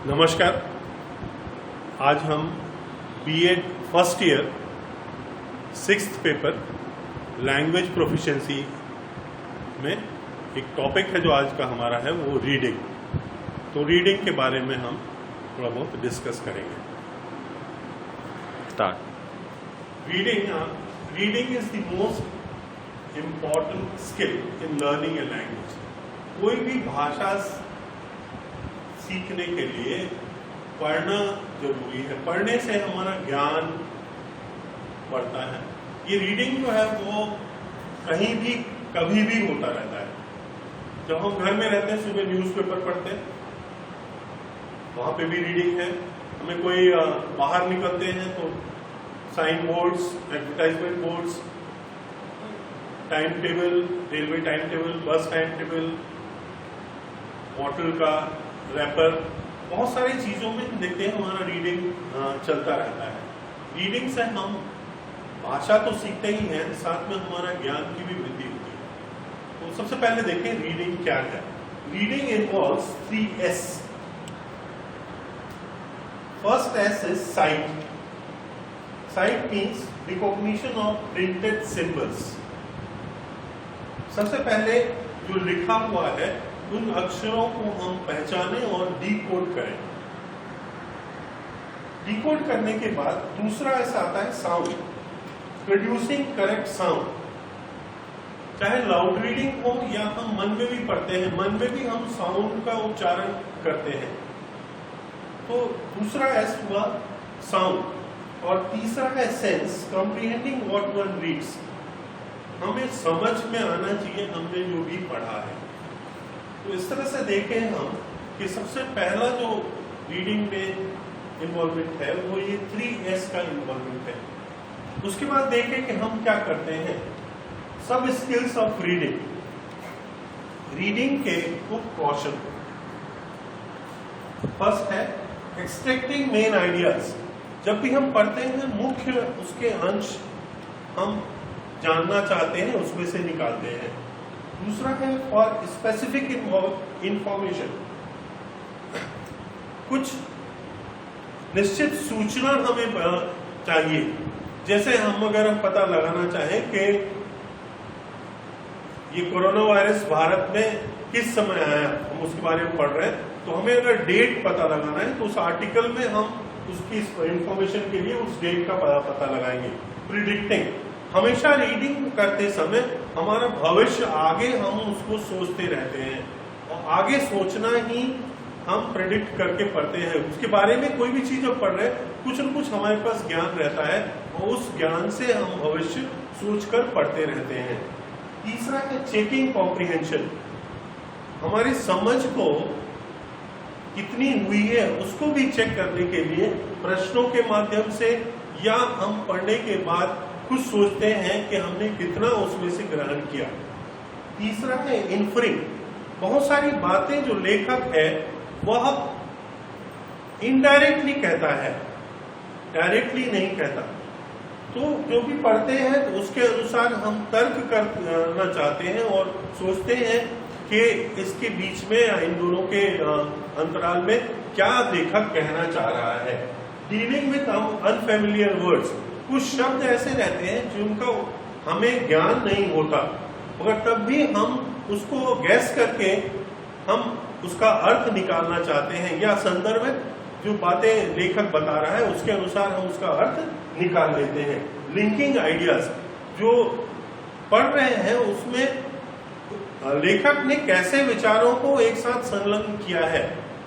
नमस्कार। आज हम BEd first year 6th paper language proficiency में एक टॉपिक है जो आज का हमारा है वो रीडिंग। तो रीडिंग के बारे में हम थोड़ा बहुत डिस्कस करेंगे। Reading is the most important skill in learning a language. कोई भी भाषा सीखने के लिए पढ़ना जरूरी है। पढ़ने से हमारा ज्ञान बढ़ता है। ये रीडिंग जो है वो कहीं भी कभी भी होता रहता है। जब हम घर में रहते हैं, सुबह न्यूज़पेपर पढ़ते हैं, वहां पे भी रीडिंग है। हमें कोई बाहर निकलते हैं तो sign boards, advertisement boards, time table, railway time table, bus time table, bottle का रैपर, बहुत सारी चीजों में देखते हैं हमारा रीडिंग चलता रहता है। रीडिंग से हम भाषा तो सीखते ही हैं, साथ में हमारा ज्ञान की भी वृद्धि होती है। तो सबसे पहले देखें रीडिंग क्या है। Reading involves 3 S। First S is site. Site means recognition of printed symbols. सबसे पहले जो लिखा हुआ है उन अक्षरों को हम पहचानें और डिकोड करें। डिकोड करने के बाद दूसरा ऐसा आता है साउंड, प्रोड्यूसिंग करेक्ट साउंड। चाहे लाउड रीडिंग हो या हम मन में भी पढ़ते हैं, मन में भी हम साउंड का उच्चारण करते हैं। तो दूसरा एस हुआ साउंड और तीसरा है sense, comprehending what one reads. हमें समझ में आना चाहिए हमने जो भी पढ़ा है। तो इस तरह से देखें हम कि सबसे पहला जो रीडिंग में इन्वॉल्वमेंट है वो ये 3S का इन्वॉल्वमेंट है। उसके बाद देखें कि हम क्या करते हैं। सब स्किल्स ऑफ रीडिंग, रीडिंग के कुछ कौशल। फर्स्ट है एक्सट्रैक्टिंग मेन आइडियाज। जब भी हम पढ़ते हैं मुख्य उसके अंश हम जानना चाहते हैं, उसमें से निकालते हैं। दूसरा है फॉर स्पेसिफिक इंफॉर्मेशन, कुछ निश्चित सूचना हमें चाहिए। जैसे हम अगर हम पता लगाना चाहें कि ये कोरोना वायरस भारत में किस समय आया, हम उसके बारे में पढ़ रहे हैं, तो हमें अगर डेट पता लगाना है तो उस आर्टिकल में हम उसकी इंफॉर्मेशन के लिए उस डेट का पता लगाएंगे। प्रिडिक्टिंग, हमेशा रीडिंग करते समय हमारा भविष्य आगे हम उसको सोचते रहते हैं और आगे सोचना ही हम प्रेडिक्ट करके पढ़ते हैं। उसके बारे में कोई भी चीज जब पढ़ रहे हैं कुछ न कुछ हमारे पास ज्ञान रहता है और उस ज्ञान से हम भविष्य सोचकर पढ़ते रहते हैं। तीसरा है चेकिंग कॉम्प्रिहेंशन, हमारी समझ को कितनी हुई है उसको भी चेक करने के लिए प्रश्नों के माध्यम से या हम पढ़ने के बाद कुछ सोचते हैं कि हमने कितना उसमें से ग्रहण किया। तीसरा है इन्फरिंग, बहुत सारी बातें जो लेखक है वह इनडायरेक्टली कहता है, डायरेक्टली नहीं कहता। तो जो भी पढ़ते हैं तो उसके अनुसार हम तर्क करना चाहते हैं और सोचते हैं कि इसके बीच में या इन दोनों के अंतराल में क्या लेखक कहना चाह रहा है। डीलिंग विद अनफेमिलियर वर्ड्स, कुछ शब्द ऐसे रहते हैं जिनका हमें ज्ञान नहीं होता मगर तब भी हम उसको गैस करके हम उसका अर्थ निकालना चाहते हैं या संदर्भ में जो बातें लेखक बता रहा है उसके अनुसार हम उसका अर्थ निकाल लेते हैं। लिंकिंग आइडियाज, जो पढ़ रहे हैं उसमें लेखक ने कैसे विचारों को एक साथ संलग्न किया है,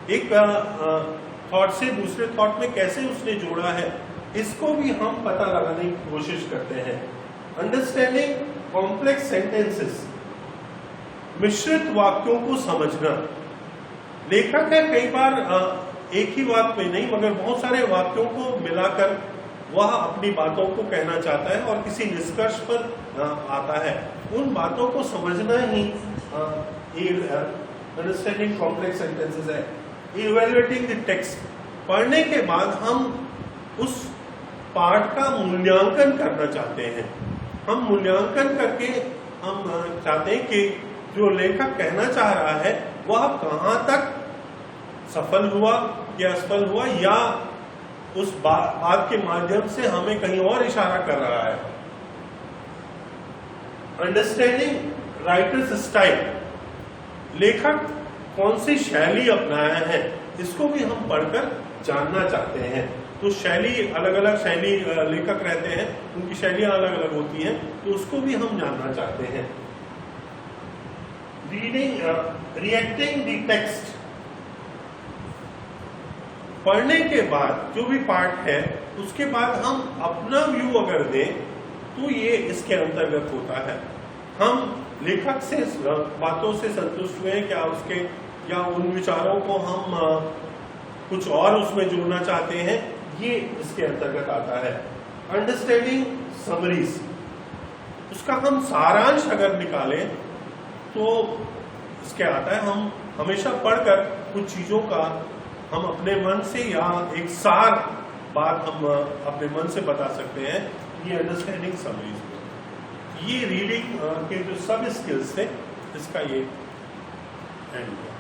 एक थॉट से दूसरे थॉट में कैसे उसने जोड़ा है, इसको भी हम पता लगाने की कोशिश करते हैं। अंडरस्टैंडिंग कॉम्प्लेक्स सेंटेंसेस, मिश्रित वाक्यों को समझना। लेखक है कई बार एक ही वाक्य में नहीं मगर बहुत सारे वाक्यों को मिलाकर वह अपनी बातों को कहना चाहता है और किसी निष्कर्ष पर आता है। उन बातों को समझना ही अंडरस्टैंडिंग कॉम्प्लेक्स सेंटेंसेस है। इवैल्यूएटिंग द टेक्स्ट, पढ़ने के बाद हम उस पाठ का मूल्यांकन करना चाहते हैं। हम मूल्यांकन करके हम चाहते हैं कि जो लेखक कहना चाह रहा है वह कहाँ तक सफल हुआ, ये असफल हुआ या उस बात के माध्यम से हमें कहीं और इशारा कर रहा है। अंडरस्टैंडिंग राइटर्स स्टाइल, लेखक कौन सी शैली अपनाया है, इसको भी हम पढ़कर जानना चाहते हैं। तो शैली, अलग अलग शैली लेखक रहते हैं, उनकी शैलियां अलग अलग होती हैं, तो उसको भी हम जानना चाहते हैं। रीडिंग, रिएक्टिंग द टेक्स्ट, पढ़ने के बाद जो भी पार्ट है उसके बाद हम अपना व्यू अगर दें तो ये इसके अंतर्गत होता है। हम लेखक से बातों से संतुष्ट हुए क्या, उसके या उन विचारों को हम कुछ और उसमें जोड़ना चाहते हैं, ये इसके अंतर्गत आता है। अंडरस्टैंडिंग समरीज, उसका हम सारांश अगर निकालें तो इसके आता है। हम हमेशा पढ़कर कुछ चीजों का हम अपने मन से या एक सार बात हम अपने मन से बता सकते हैं, ये अंडरस्टैंडिंग समरीज। ये रीडिंग के जो सब स्किल्स थे इसका ये एंड हुआ।